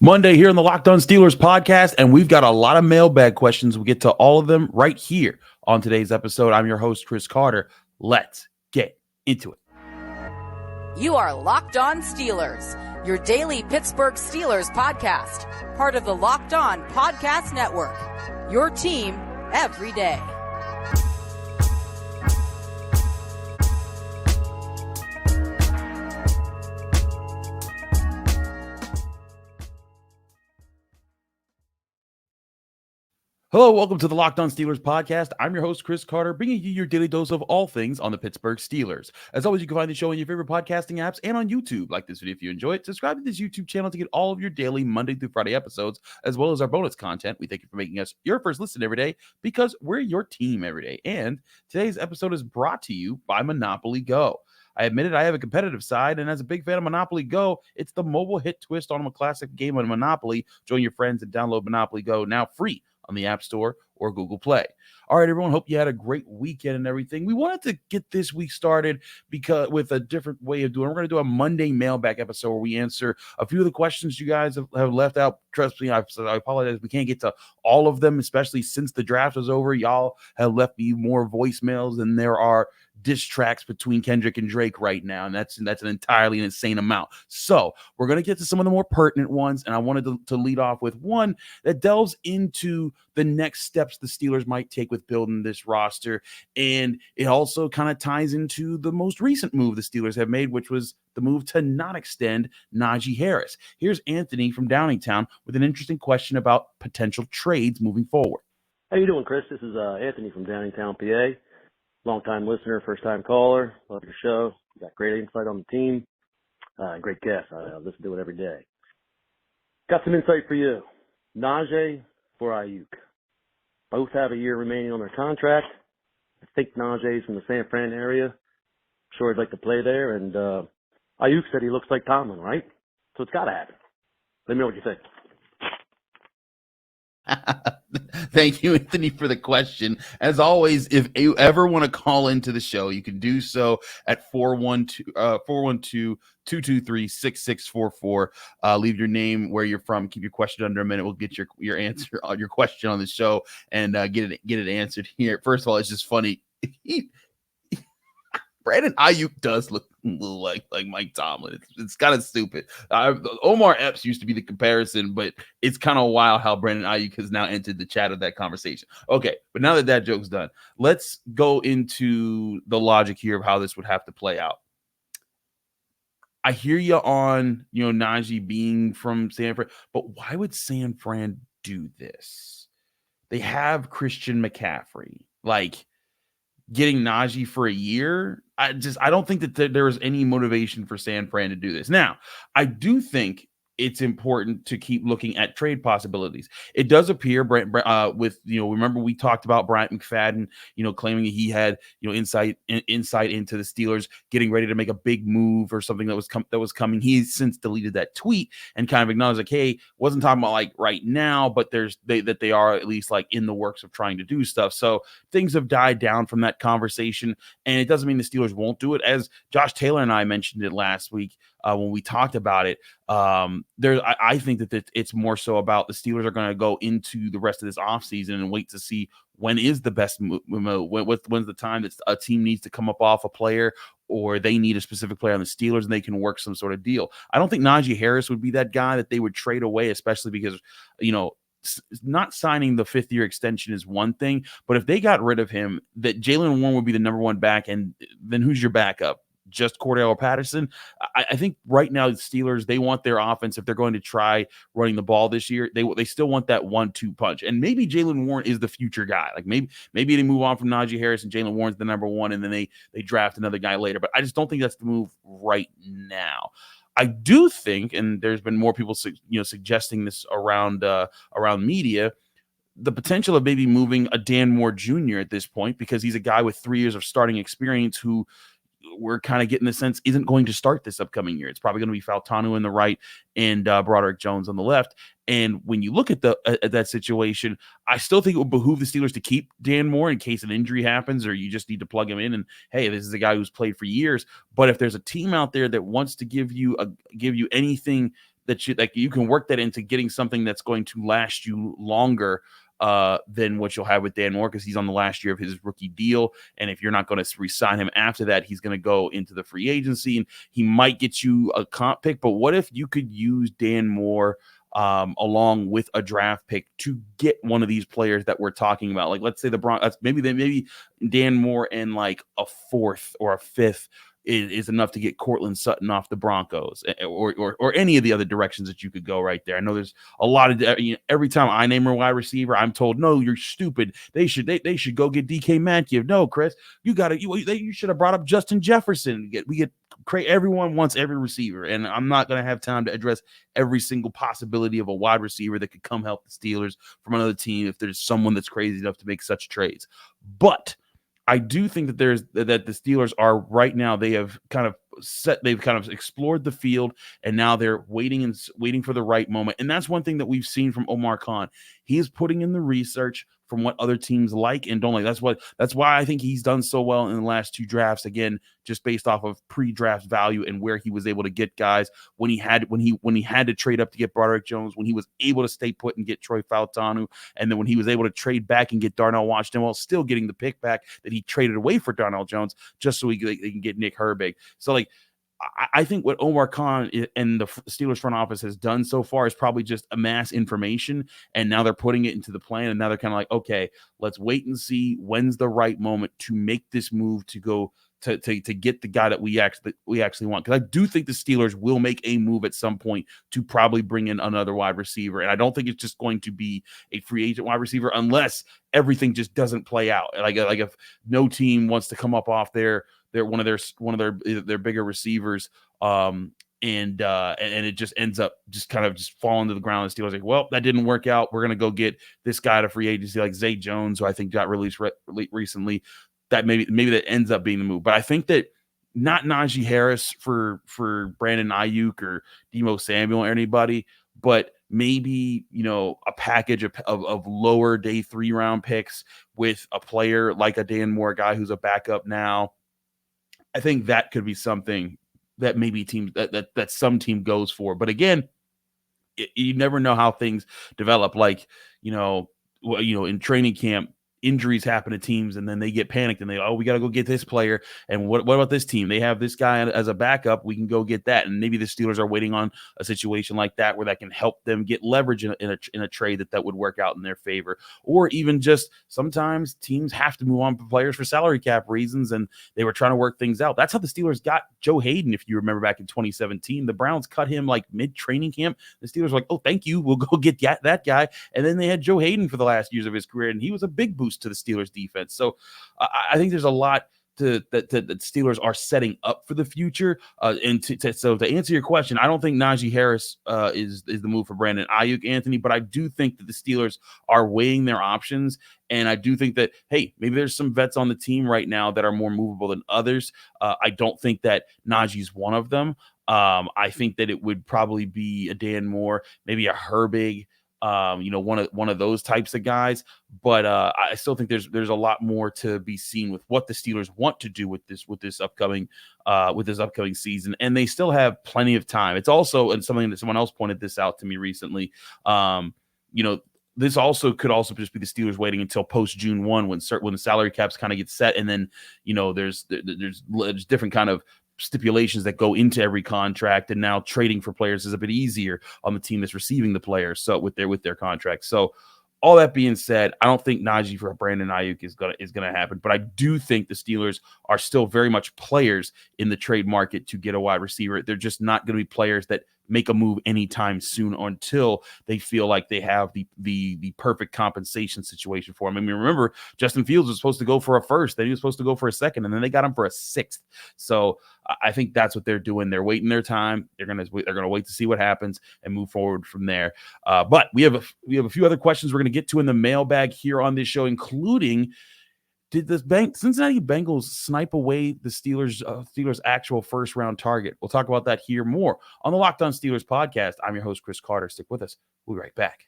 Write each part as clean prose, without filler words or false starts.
Monday here on the Locked On Steelers podcast, and we've got a lot of mailbag questions. We'll get to all of them right here on today's episode. I'm your host, Chris Carter. Let's get into it. You are Locked On Steelers, your daily Pittsburgh Steelers podcast, part of the Locked On Podcast Network, your team every day. Hello, welcome to the Locked On Steelers podcast. I'm your host, Chris Carter, bringing you your daily dose of all things on the Pittsburgh Steelers. As always, you can find the show on your favorite podcasting apps and on YouTube. Like this video if you enjoy it. Subscribe to this YouTube channel to get all of your daily Monday through Friday episodes, as well as our bonus content. We thank you for making us your first listen every day because we're your team every day. And today's episode is brought to you by Monopoly Go. I admitted I have a competitive side, and as a big fan of Monopoly Go, it's the mobile hit twist on a classic game of Monopoly. Join your friends and download Monopoly Go now free on the App Store or Google Play. All right, everyone, hope you had a great weekend and everything. We wanted to get this week started because with a different way of doing it. We're going to do a Monday mailbag episode where we answer a few of the questions you guys have left out. Trust me, I apologize. We can't get to all of them, especially since the draft is over. Y'all have left me more voicemails than there are diss tracks between Kendrick and Drake right now, and that's an entirely insane amount. So we're going to get to some of the more pertinent ones, and I wanted to lead off with one that delves into the next steps the Steelers might take with building this roster, and it also kind of ties into the most recent move the Steelers have made, which was the move to not extend Najee Harris. Here's Anthony from Downingtown with an interesting question about potential trades moving forward. How you doing, Chris? This is Anthony from Downingtown, PA. Long-time listener, first-time caller. Love your show. You got great insight on the team. Great guest. I listen to it every day. Got some insight for you. Najee for Aiyuk. Both have a year remaining on their contract. I think Najee's from the San Fran area. I'm sure he'd like to play there. And Aiyuk said he looks like Tomlin, right? So it's got to happen. Let me know what you think. Thank you, Anthony, for the question. As always, if you ever want to call into the show, you can do so at 412-223-6644. Leave your name, where you're from, keep your question under a minute. We'll get your answer on your question on the show and get it answered here. First of all, it's just funny. Brandon Aiyuk does look a little like Mike Tomlin. It's kind of stupid. Omar Epps used to be the comparison, but it's kind of wild how Brandon Aiyuk has now entered the chat of that conversation. Okay, but now that joke's done, let's go into the logic here of how this would have to play out. I hear you on, Najee being from San Fran, but why would San Fran do this? They have Christian McCaffrey. Getting Najee for a year, I don't think that there was any motivation for San Fran to do this. Now, I do think it's important to keep looking at trade possibilities. It does appear, remember we talked about Bryant McFadden, claiming that he had, insight into the Steelers getting ready to make a big move or something that was coming. He's since deleted that tweet and kind of acknowledged hey, wasn't talking about right now, but they are at least in the works of trying to do stuff. So things have died down from that conversation, and it doesn't mean the Steelers won't do it. As Josh Taylor and I mentioned it last week when we talked about it, I think that it's more so about the Steelers are going to go into the rest of this offseason and wait to see when is the best move, when's the time that a team needs to come up off a player or they need a specific player on the Steelers and they can work some sort of deal. I don't think Najee Harris would be that guy that they would trade away, especially because, not signing the 5th-year extension is one thing, but if they got rid of him, that Jaylen Warren would be the number one back, and then who's your backup? Just Cordell Patterson. I think right now the Steelers, they want their offense, if they're going to try running the ball this year, they still want that 1-2 punch. And maybe Jaylen Warren is the future guy. Maybe they move on from Najee Harris and Jaylen Warren's the number one, and then they draft another guy later. But I just don't think that's the move right now. I do think, and there's been more people suggesting this around media, the potential of maybe moving a Dan Moore Jr. at this point, because he's a guy with 3 years of starting experience who we're kind of getting the sense isn't going to start this upcoming year. It's probably going to be Fautanu in the right and Broderick Jones on the left. And when you look at that situation, I still think it would behoove the Steelers to keep Dan Moore in case an injury happens or you just need to plug him in. And hey, this is a guy who's played for years. But if there's a team out there that wants to give you anything you can work that into getting something that's going to last you longer than what you'll have with Dan Moore, because he's on the last year of his rookie deal. And if you're not going to re-sign him after that, he's going to go into the free agency and he might get you a comp pick. But what if you could use Dan Moore along with a draft pick to get one of these players that we're talking about? Like, let's say the Broncos, maybe Dan Moore and like a fourth or a fifth is enough to get Cortland Sutton off the Broncos, or any of the other directions that you could go right there. I know there's a lot of, every time I name a wide receiver, I'm told, no, you're stupid. They should go get DK Metcalf. No, Chris, you should have brought up Justin Jefferson. Everyone wants every receiver, and I'm not going to have time to address every single possibility of a wide receiver that could come help the Steelers from another team if there's someone that's crazy enough to make such trades. But I do think that that the Steelers are right now, they've kind of explored the field, and now they're waiting for the right moment. And that's one thing that we've seen from Omar Khan. He is putting in the research from what other teams like and don't like. That's why I think he's done so well in the last two drafts. Again, just based off of pre-draft value and where he was able to get guys when he had to trade up to get Broderick Jones, when he was able to stay put and get Troy Fautanu, and then when he was able to trade back and get Darnell Washington while still getting the pick back that he traded away for Darnell Jones just so they can get Nick Herbig. So like, I think what Omar Khan and the Steelers front office has done so far is probably just amass information, and now they're putting it into the plan, and now they're kind of like, okay, let's wait and see when's the right moment to make this move to go to get the guy that we actually want. Because I do think the Steelers will make a move at some point to probably bring in another wide receiver, and I don't think it's just going to be a free agent wide receiver unless everything just doesn't play out. Like if no team wants to come up off their one of their bigger receivers, and it just ends up just kind of just falling to the ground. The Steelers like, well, that didn't work out. We're gonna go get this guy to free agency like Zay Jones, who I think got released recently. That maybe that ends up being the move. But I think that not Najee Harris for Brandon Aiyuk or Deebo Samuel or anybody, but maybe, a package of lower day 3-round picks with a player like a Dan Moore, guy who's a backup now. I think that could be something that maybe teams that some team goes for. But again, you never know how things develop. Like, in training camp, injuries happen to teams, and then they get panicked and we got to go get this player. And what about this team? They have this guy as a backup. We can go get that. And maybe the Steelers are waiting on a situation like that where that can help them get leverage in a trade that would work out in their favor. Or even just sometimes teams have to move on for players for salary cap reasons, and they were trying to work things out. That's how the Steelers got Joe Hayden. If you remember back in 2017, the Browns cut him like mid-training camp. The Steelers were like, oh, thank you, we'll go get that guy. And then they had Joe Hayden for the last years of his career, and he was a big boost to the Steelers defense. So I think there's a lot that the Steelers are setting up for the future. So to answer your question, I don't think Najee Harris is the move for Brandon Aiyuk, Anthony, but I do think that the Steelers are weighing their options. And I do think that, hey, maybe there's some vets on the team right now that are more movable than others. I don't think that Najee's one of them. I think that it would probably be a Dan Moore, maybe a Herbig, one of those types of guys. But I still think there's a lot more to be seen with what the Steelers want to do with this upcoming season, and they still have plenty of time. It's also, and something that someone else pointed this out to me recently, this could also just be the Steelers waiting until post June 1 when the salary caps kind of get set, and then there's different kind of stipulations that go into every contract, and now trading for players is a bit easier on the team that's receiving the players. So with their contracts. So all that being said, I don't think Najee for Brandon Aiyuk is gonna happen, but I do think the Steelers are still very much players in the trade market to get a wide receiver. They're just not going to be players that make a move anytime soon until they feel like they have the perfect compensation situation for him. I mean, remember, Justin Fields was supposed to go for a first, then he was supposed to go for a second, and then they got him for a sixth. So I think that's what they're doing. They're waiting their time. They're gonna wait to see what happens and move forward from there. But we have a few other questions we're gonna get to in the mailbag here on this show, including, did the Cincinnati Bengals snipe away the Steelers' actual first-round target? We'll talk about that here more on the Locked On Steelers podcast. I'm your host, Chris Carter. Stick with us. We'll be right back.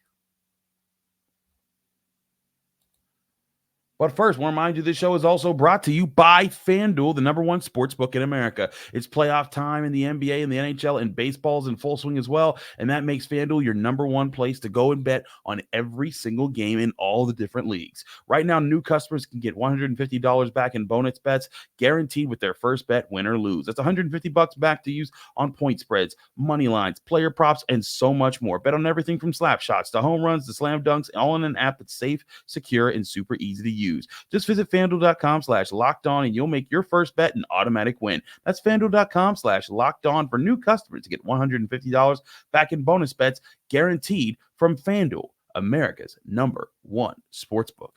But first, I want to remind you this show is also brought to you by FanDuel, the #1 sportsbook in America. It's playoff time in the NBA and the NHL, and baseball's in full swing as well, and that makes FanDuel your #1 place to go and bet on every single game in all the different leagues. Right now, new customers can get $150 back in bonus bets guaranteed with their first bet, win or lose. That's $150 back to use on point spreads, money lines, player props, and so much more. Bet on everything from slap shots to home runs to slam dunks, all in an app that's safe, secure, and super easy to use. Just visit FanDuel.com/lockedon and you'll make your first bet an automatic win. That's FanDuel.com/lockedon for new customers to get $150 back in bonus bets guaranteed from FanDuel, America's #1 sportsbook.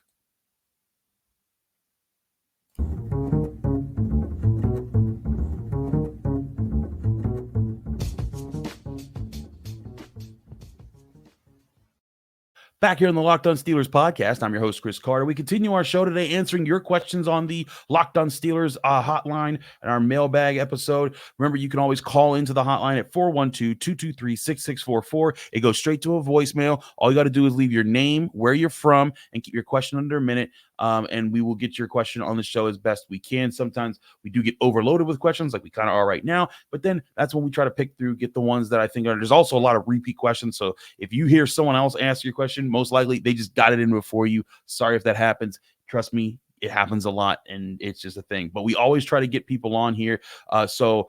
Back here on the Locked On Steelers podcast, I'm your host, Chris Carter. We continue our show today answering your questions on the Locked On Steelers hotline and our mailbag episode. Remember, you can always call into the hotline at 412-223-6644. It goes straight to a voicemail. All you got to do is leave your name, where you're from, and keep your question under a minute. And we will get your question on the show as best we can. Sometimes we do get overloaded with questions like we kind of are right now, but then that's when we try to pick through, get the ones that I think are, there's also a lot of repeat questions. So if you hear someone else ask your question, most likely they just got it in before you. Sorry if that happens. Trust me, it happens a lot, and it's just a thing. But we always try to get people on here. So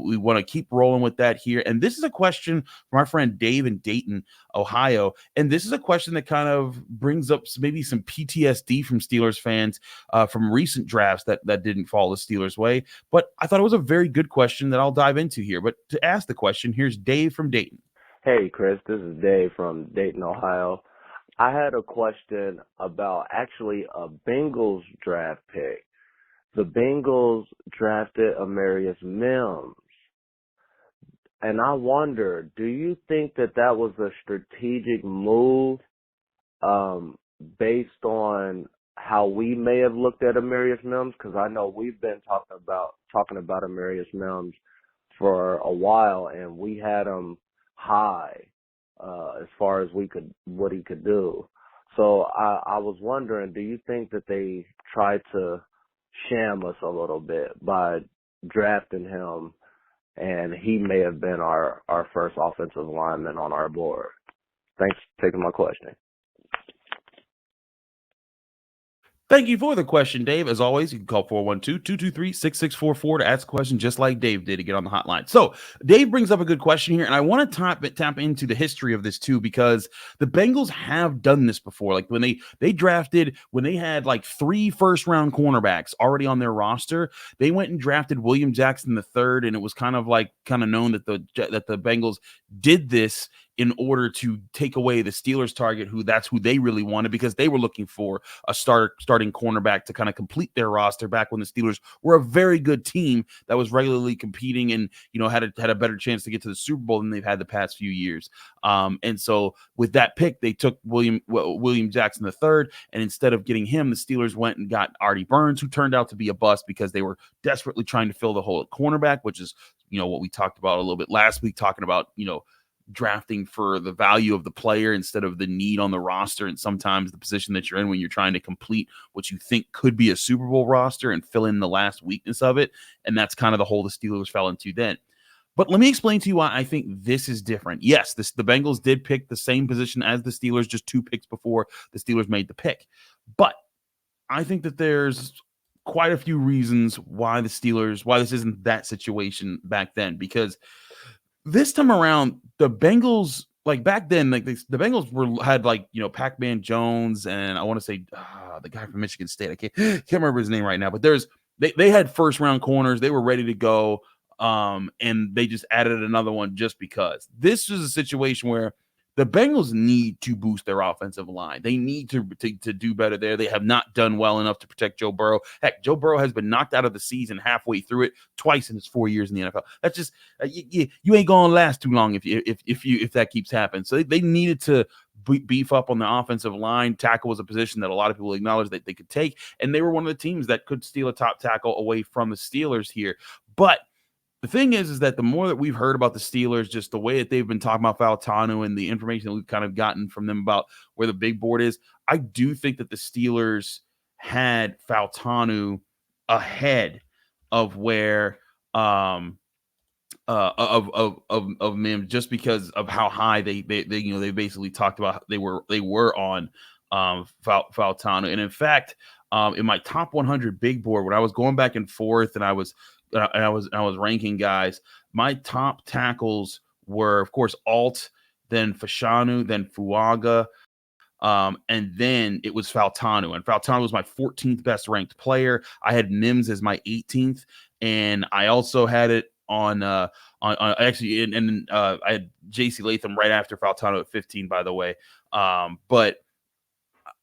we want to keep rolling with that here. And this is a question from our friend Dave in Dayton, Ohio. And this is a question that kind of brings up maybe some PTSD from Steelers fans from recent drafts that didn't fall the Steelers' way. But I thought it was a very good question that I'll dive into here. But to ask the question, here's Dave from Dayton. Hey, Chris, this is Dave from Dayton, Ohio. I had a question about actually a Bengals draft pick. The Bengals drafted Amarius Mims. And I wonder, do you think that was a strategic move based on how we may have looked at Amarius Mims? Because I know we've been talking about Amarius Mims for a while, and we had him high as far as what he could do. So I was wondering, do you think that they tried to sham us a little bit by drafting him, and he may have been our first offensive lineman on our board? Thanks for taking my question. Thank you for the question, Dave. As always, you can call 412-223-6644 to ask a question just like Dave did to get on the hotline. So Dave brings up a good question here, and I want to tap into the history of this too, because the Bengals have done this before. Like when they drafted, when they had like 3 first-round cornerbacks already on their roster, they went and drafted William Jackson III, and it was kind of known that the Bengals did this in order to take away the Steelers target, that's who they really wanted, because they were looking for a starting cornerback to kind of complete their roster back when the Steelers were a very good team that was regularly competing and, had a better chance to get to the Super Bowl than they've had the past few years. And so with that pick, they took William Jackson III, and instead of getting him, the Steelers went and got Artie Burns, who turned out to be a bust because they were desperately trying to fill the hole at cornerback, which is, what we talked about a little bit last week, talking about, drafting for the value of the player instead of the need on the roster, and sometimes the position that you're in when you're trying to complete what you think could be a Super Bowl roster and fill in the last weakness of it. And that's kind of the hole the Steelers fell into then. But let me explain to you why I think this is different. Yes, the Bengals did pick the same position as the Steelers just 2 picks before the Steelers made the pick. But I think that there's quite a few reasons why this isn't that situation back then, because this time around, the Bengals, like back then, like the Bengals had Pac-Man Jones, and I want to say the guy from Michigan State. I can't remember his name right now, but they had first round corners. They were ready to go, and they just added another one just because. This is a situation where the Bengals need to boost their offensive line. They need to do better there. They have not done well enough to protect Joe Burrow. Heck, Joe Burrow has been knocked out of the season halfway through it twice in his 4 years in the NFL. That's just you ain't gonna last too long if that keeps happening. So they needed to beef up on the offensive line. Tackle was a position that a lot of people acknowledged that they could take, and they were one of the teams that could steal a top tackle away from the Steelers here. But the thing is that the more that we've heard about the Steelers, just the way that they've been talking about Fautanu and the information that we've kind of gotten from them about where the big board is, I do think that the Steelers had Fautanu ahead of where of Mims, just because of how high they basically talked about they were on Fautanu. And in fact, in my top 100 big board, when I was going back and forth and I was ranking guys, my top tackles were, of course, Alt, then Fashanu, then Fuaga, and then it was Fautanu. And Fautanu was my 14th best ranked player. I had Mims as my 18th, and I also had it on actually, and I had JC Latham right after Fautanu at 15, by the way. But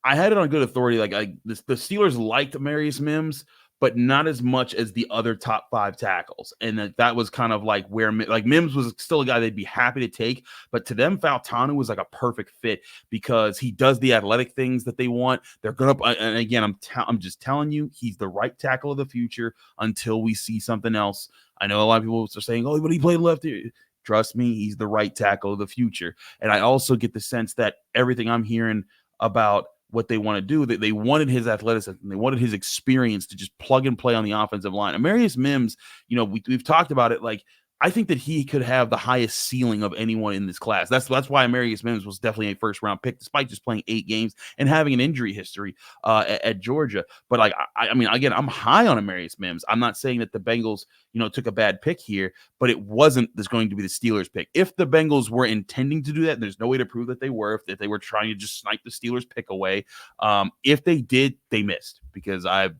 I had it on good authority. Like the Steelers liked Marius Mims, but not as much as the other top 5 tackles. And that was kind of like where like Mims was still a guy they'd be happy to take, but to them, Fautanu was like a perfect fit because he does the athletic things that they want. They're going to, and again, I'm just telling you, he's the right tackle of the future until we see something else. I know a lot of people are saying, oh, but he played left here. Trust me, he's the right tackle of the future. And I also get the sense that everything I'm hearing about what they want to do, that they wanted his athleticism, they wanted his experience to just plug and play on the offensive line. Amarius Mims, we've talked about it. Like, I think that he could have the highest ceiling of anyone in this class. That's why Amarius Mims was definitely a first round pick, despite just playing 8 games and having an injury history at Georgia. But like, I mean, again, I'm high on Amarius Mims. I'm not saying that the Bengals, took a bad pick here, but it wasn't going to be the Steelers pick. If the Bengals were intending to do that, there's no way to prove that they were. If they were trying to just snipe the Steelers pick away, if they did, they missed, because I've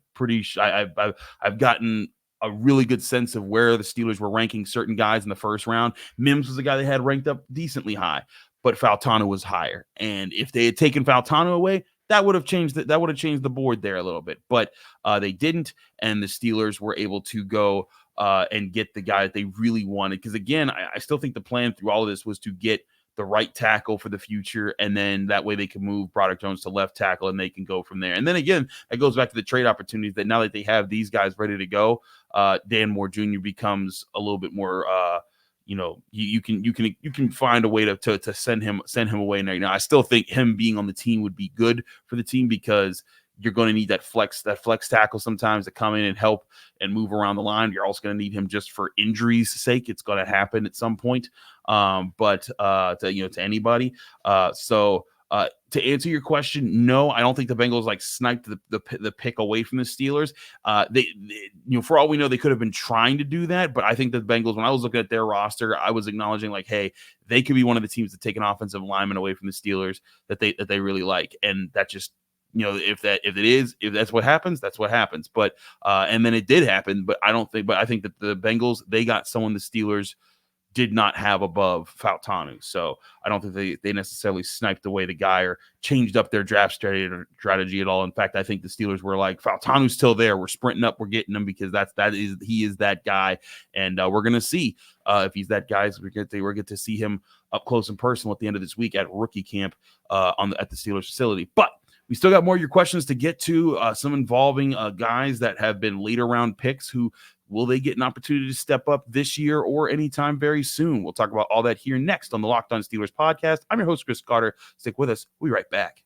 gotten a really good sense of where the Steelers were ranking certain guys in the first round. Mims was a guy they had ranked up decently high, but Fautanu was higher. And if they had taken Fautanu away, that would have changed the board there a little bit. But they didn't, and the Steelers were able to go and get the guy that they really wanted. Because again, I still think the plan through all of this was to get the right tackle for the future, and then that way they can move Broderick Jones to left tackle and they can go from there. And then again, it goes back to the trade opportunities, that now that they have these guys ready to go, Dan Moore Jr. becomes a little bit more you can find a way to send him away. Now I still think him being on the team would be good for the team, because you're going to need that flex tackle sometimes to come in and help and move around the line. You're also going to need him just for injuries' sake. It's going to happen at some point. But to anybody. So to answer your question, no, I don't think the Bengals like sniped the pick away from the Steelers. They for all we know, they could have been trying to do that. But I think the Bengals, when I was looking at their roster, I was acknowledging like, hey, they could be one of the teams to take an offensive lineman away from the Steelers that they really like, and that just. If that's what happens, that's what happens. But and then it did happen. But I think that the Bengals, they got someone the Steelers did not have above Fautanu. So I don't think they necessarily sniped away the guy or changed up their draft strategy at all. In fact, I think the Steelers were like, Fautanu's still there. We're sprinting up. We're getting him, because he is that guy. And we're going to see if he's that guy. So we're get to see him up close and personal at the end of this week at rookie camp at the Steelers facility. But we still got more of your questions to get to, some involving guys that have been later round picks. Who will they get an opportunity to step up this year or anytime very soon? We'll talk about all that here next on the Locked On Steelers podcast. I'm your host, Chris Carter. Stick with us. We'll be right back.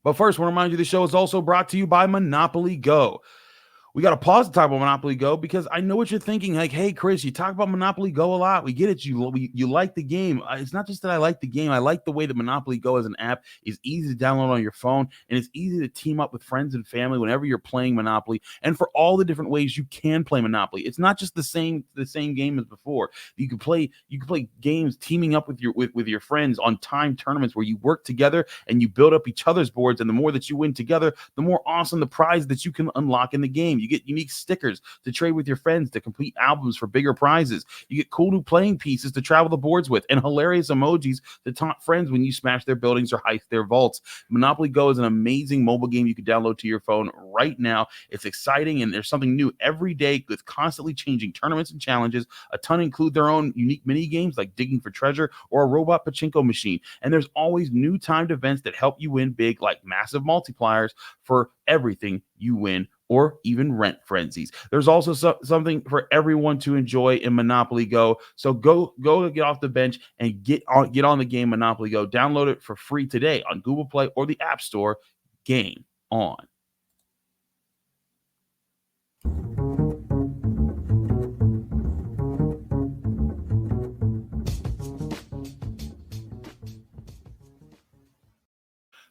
But first, I want to remind you the show is also brought to you by Monopoly Go. We got to pause the time on Monopoly Go, because I know what you're thinking. Like, hey, Chris, you talk about Monopoly Go a lot. We get it. You like the game. It's not just that I like the game. I like the way that Monopoly Go as an app is easy to download on your phone, and it's easy to team up with friends and family whenever you're playing Monopoly, and for all the different ways you can play Monopoly. It's not just the same game as before. You can play games teaming up with your friends on timed tournaments where you work together and you build up each other's boards, and the more that you win together, the more awesome the prize that you can unlock in the game. You get unique stickers to trade with your friends, to complete albums for bigger prizes. You get cool new playing pieces to travel the boards with, and hilarious emojis to taunt friends when you smash their buildings or heist their vaults. Monopoly Go is an amazing mobile game you can download to your phone right now. It's exciting, and there's something new every day with constantly changing tournaments and challenges. A ton include their own unique mini games like digging for treasure or a robot pachinko machine. And there's always new timed events that help you win big, like massive multipliers for everything you win or even rent frenzies. There's also something for everyone to enjoy in Monopoly Go. So go get off the bench and get on the game Monopoly Go. Download it for free today on Google Play or the App Store. Game on.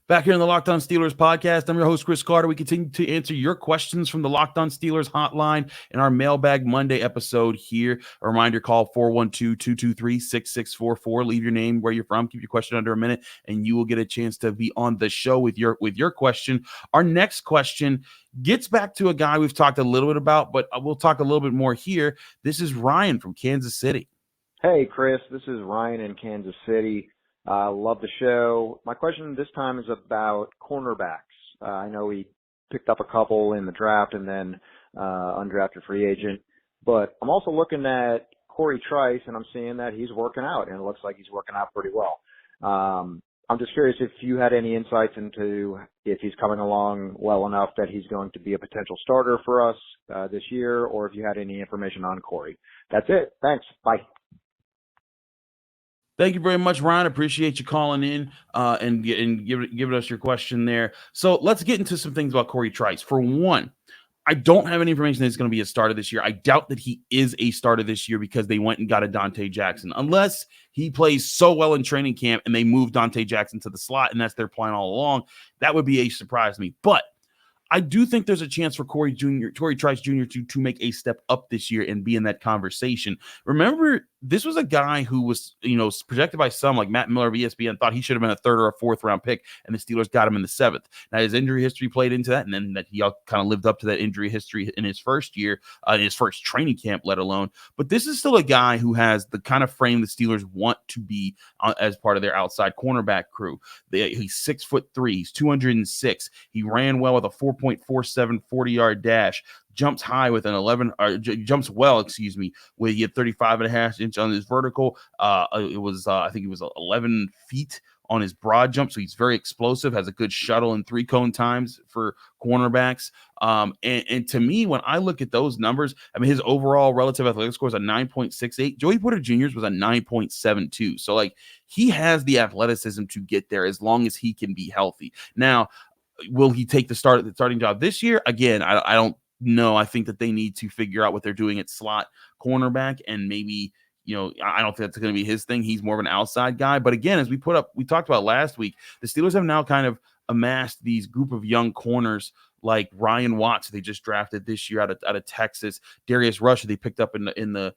Back here in the Locked On Steelers podcast, I'm your host, Chris Carter. We continue to answer your questions from the Locked On Steelers hotline in our Mailbag Monday episode here. A reminder, call 412-223-6644. Leave your name, where you're from, keep your question under a minute, and you will get a chance to be on the show with your question. Our next question gets back to a guy we've talked a little bit about, but we'll talk a little bit more here. This is Ryan from Kansas City. Hey, Chris. This is Ryan in Kansas City. Love the show. My question this time is about cornerbacks. I know we picked up a couple in the draft and then undrafted free agent, but I'm also looking at Cory Trice, and I'm seeing that he's working out, and it looks like he's working out pretty well. I'm just curious if you had any insights into if he's coming along well enough that he's going to be a potential starter for us this year, or if you had any information on Cory. That's it. Thanks. Bye. Thank you very much, Ryan. Appreciate you calling in and giving us your question there. So let's get into some things about Cory Trice. For one, I don't have any information that he's going to be a starter this year. I doubt that he is a starter this year because they went and got a Dante Jackson. Unless he plays so well in training camp and they move Dante Jackson to the slot and that's their plan all along, that would be a surprise to me. But I do think there's a chance for Cory Trice Jr. to make a step up this year and be in that conversation. Remember, this was a guy who was, projected by some, like Matt Miller of ESPN, thought he should have been a third or a fourth round pick, and the Steelers got him in the 7th. Now, his injury history played into that, and then that he kind of lived up to that injury history in his first year, in his first training camp, let alone. But this is still a guy who has the kind of frame the Steelers want to be as part of their outside cornerback crew. He's 6'3", he's 206. He ran well with a 4.47 40-yard dash. Jumps high with an 11, or jumps well, with he had 35.5 inch on his vertical. It was, I think it was 11 feet on his broad jump. So he's very explosive, has a good shuttle and 3-cone times for cornerbacks. And to me, when I look at those numbers, I mean, his overall relative athletic score is a 9.68. Joey Porter Jr.'s was a 9.72. So like he has the athleticism to get there as long as he can be healthy. Now, will he take the starting job this year? Again, I don't know. I think that they need to figure out what they're doing at slot cornerback, and maybe, I don't think that's going to be his thing. He's more of an outside guy. But again, as we talked about last week, the Steelers have now kind of amassed these group of young corners like Ryan Watts, they just drafted this year out of Texas, Darius Rush, they picked up in the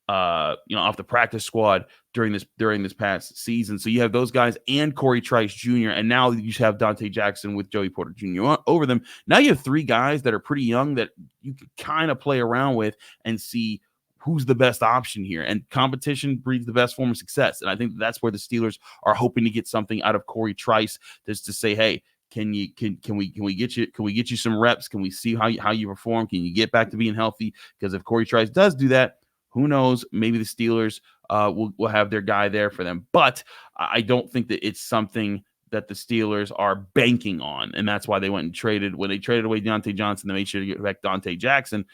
off the practice squad during this past season. So you have those guys and Cory Trice Jr. And now you have Dante Jackson with Joey Porter Jr. over them. Now you have 3 guys that are pretty young that you could kind of play around with and see who's the best option here. And competition breeds the best form of success. And I think that's where the Steelers are hoping to get something out of Cory Trice, just to say, hey, can we get you some reps? Can we see how you perform? Can you get back to being healthy? Because if Cory Trice does do that, who knows? Maybe the Steelers will have their guy there for them. But I don't think that it's something that the Steelers are banking on. And that's why they went and traded. When they traded away Deontay Johnson, they made sure to get back Dante Jackson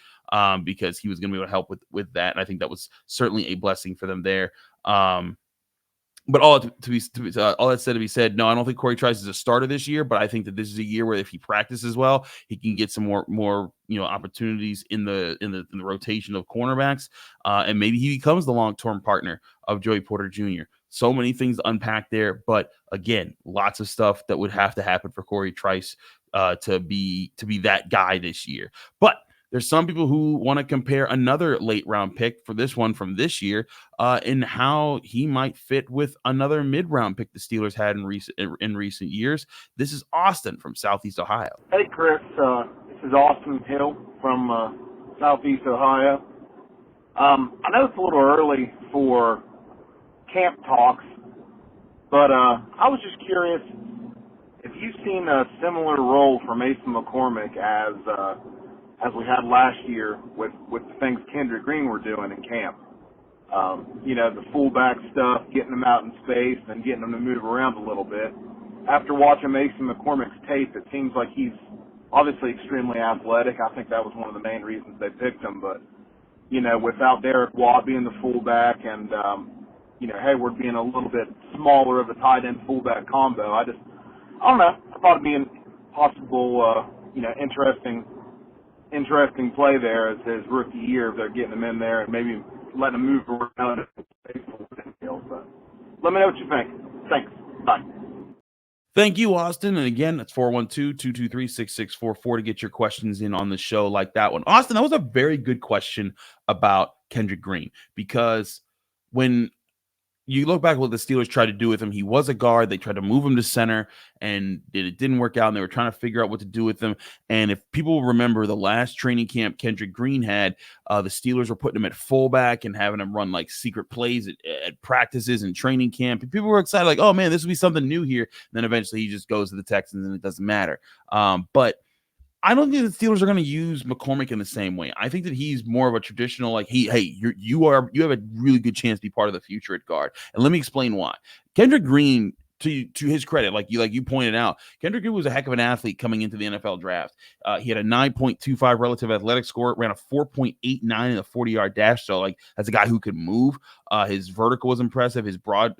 because he was going to be able to help with that. And I think that was certainly a blessing for them there. But all that said to be said, no, I don't think Cory Trice is a starter this year, but I think that this is a year where if he practices well, he can get some more opportunities in the rotation of cornerbacks, and maybe he becomes the long-term partner of Joey Porter Jr. So many things to unpack there, but again, lots of stuff that would have to happen for Cory Trice to be that guy this year. But there's some people who want to compare another late round pick for this one from this year and how he might fit with another mid-round pick the Steelers had in recent years. This is Austin from Southeast Ohio. Hey, Chris. This is Austin Hill from Southeast Ohio. I know it's a little early for camp talks, but I was just curious if you've seen a similar role for Mason McCormick as we had last year with the things Kendrick Green were doing in camp. The fullback stuff, getting them out in space and getting them to move around a little bit. After watching Mason McCormick's tape, it seems like he's obviously extremely athletic. I think that was one of the main reasons they picked him. But, without Derek Watt being the fullback and, Hayward being a little bit smaller of a tight end fullback combo, I don't know. I thought it'd be a possible, interesting play there as his rookie year if they're getting him in there and maybe letting him move around. But let me know what you think. Thanks. Bye. Thank you, Austin. And again, that's 412-223-6644 to get your questions in on the show like that one. Austin, that was a very good question about Kendrick Green, because when you look back at what the Steelers tried to do with him, he was a guard. They tried to move him to center, and it didn't work out, and they were trying to figure out what to do with him. And if people remember the last training camp Kendrick Green had, the Steelers were putting him at fullback and having him run like secret plays at practices and training camp. And people were excited, like, oh, man, this will be something new here. And then eventually he just goes to the Texans, and it doesn't matter. But I don't think the Steelers are going to use McCormick in the same way. I think that he's more of a traditional, like, you have a really good chance to be part of the future at guard. And let me explain why. Kendrick Green, to his credit, like you pointed out, Kendrick Green was a heck of an athlete coming into the NFL draft. He had a 9.25 relative athletic score, ran a 4.89 in a 40-yard dash. So, like, that's a guy who could move. His vertical was impressive. His broad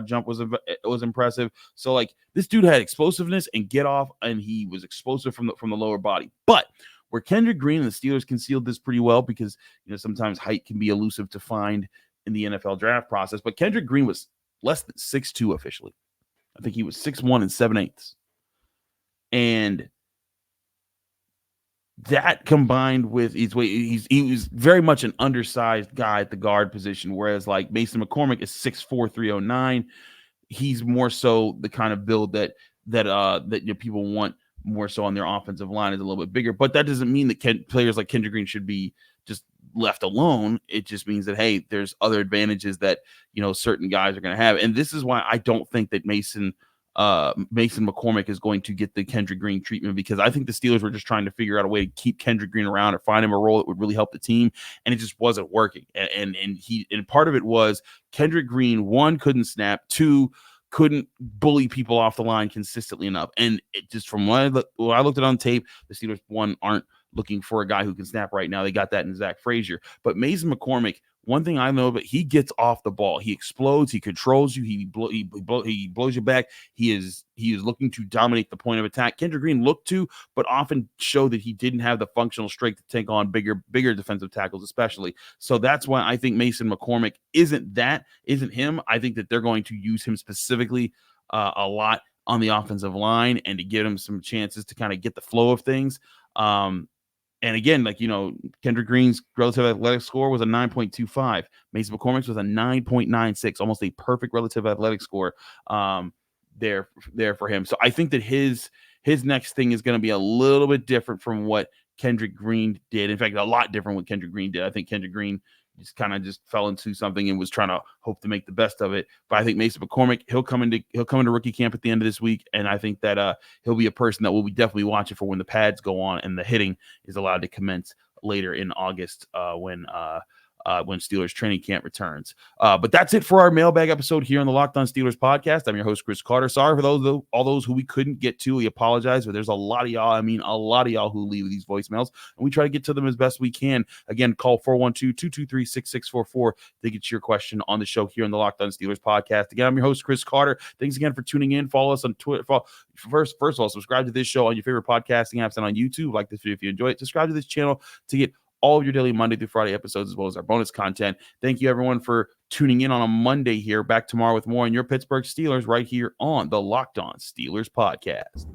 jump was impressive. So, like, this dude had explosiveness and get off, and he was explosive from the lower body. But where Kendrick Green and the Steelers concealed this pretty well, because sometimes height can be elusive to find in the NFL draft process. But Kendrick Green was less than 6'2" officially. I think he was 6'1" and 7/8. And that combined with he was very much an undersized guy at the guard position, whereas like Mason McCormick is 6'4", 309. He's more so the kind of build that people want more so on their offensive line, is a little bit bigger. But that doesn't mean that players like Kendrick Green should be just left alone. It just means that, hey, there's other advantages that certain guys are going to have. And this is why I don't think that Mason McCormick is going to get the Kendrick Green treatment, because I think the Steelers were just trying to figure out a way to keep Kendrick Green around or find him a role that would really help the team, and it just wasn't working. And part of it was Kendrick Green, one, couldn't snap, two, couldn't bully people off the line consistently enough. And it just, from when I looked at it on tape, the Steelers, one, aren't looking for a guy who can snap right now. They got that in Zach Frazier. But Mason McCormick, one thing I know, but he gets off the ball. He explodes. He controls you. He blows you back. He is looking to dominate the point of attack. Kendrick Green looked to, but often showed that he didn't have the functional strength to take on bigger defensive tackles, especially. So that's why I think Mason McCormick isn't him. I think that they're going to use him specifically a lot on the offensive line, and to give him some chances to kind of get the flow of things. And again, like, Kendrick Green's relative athletic score was a 9.25. Mason McCormick's was a 9.96, almost a perfect relative athletic score there for him. So I think that his next thing is going to be a little bit different from what Kendrick Green did. In fact, a lot different what Kendrick Green did. I think Kendrick Green just fell into something and was trying to hope to make the best of it. But I think Mason McCormick, he'll come into rookie camp at the end of this week, and I think that he'll be a person that we'll be definitely watching for when the pads go on and the hitting is allowed to commence later in August when Steelers training camp returns. But that's it for our mailbag episode here on the Locked On Steelers podcast. I'm your host, Chris Carter. Sorry for all those who we couldn't get to. We apologize, but there's a lot of y'all who leave these voicemails, and we try to get to them as best we can. Again, call 412-223-6644 to get your question on the show here on the Locked On Steelers podcast. Again, I'm your host, Chris Carter. Thanks again for tuning in. Follow us on Twitter. First of all, subscribe to this show on your favorite podcasting apps and on YouTube. Like this video if you enjoy it. Subscribe to this channel to get all of your daily Monday through Friday episodes, as well as our bonus content. Thank you, everyone, for tuning in on a Monday here. Back tomorrow with more on your Pittsburgh Steelers right here on the Locked On Steelers podcast.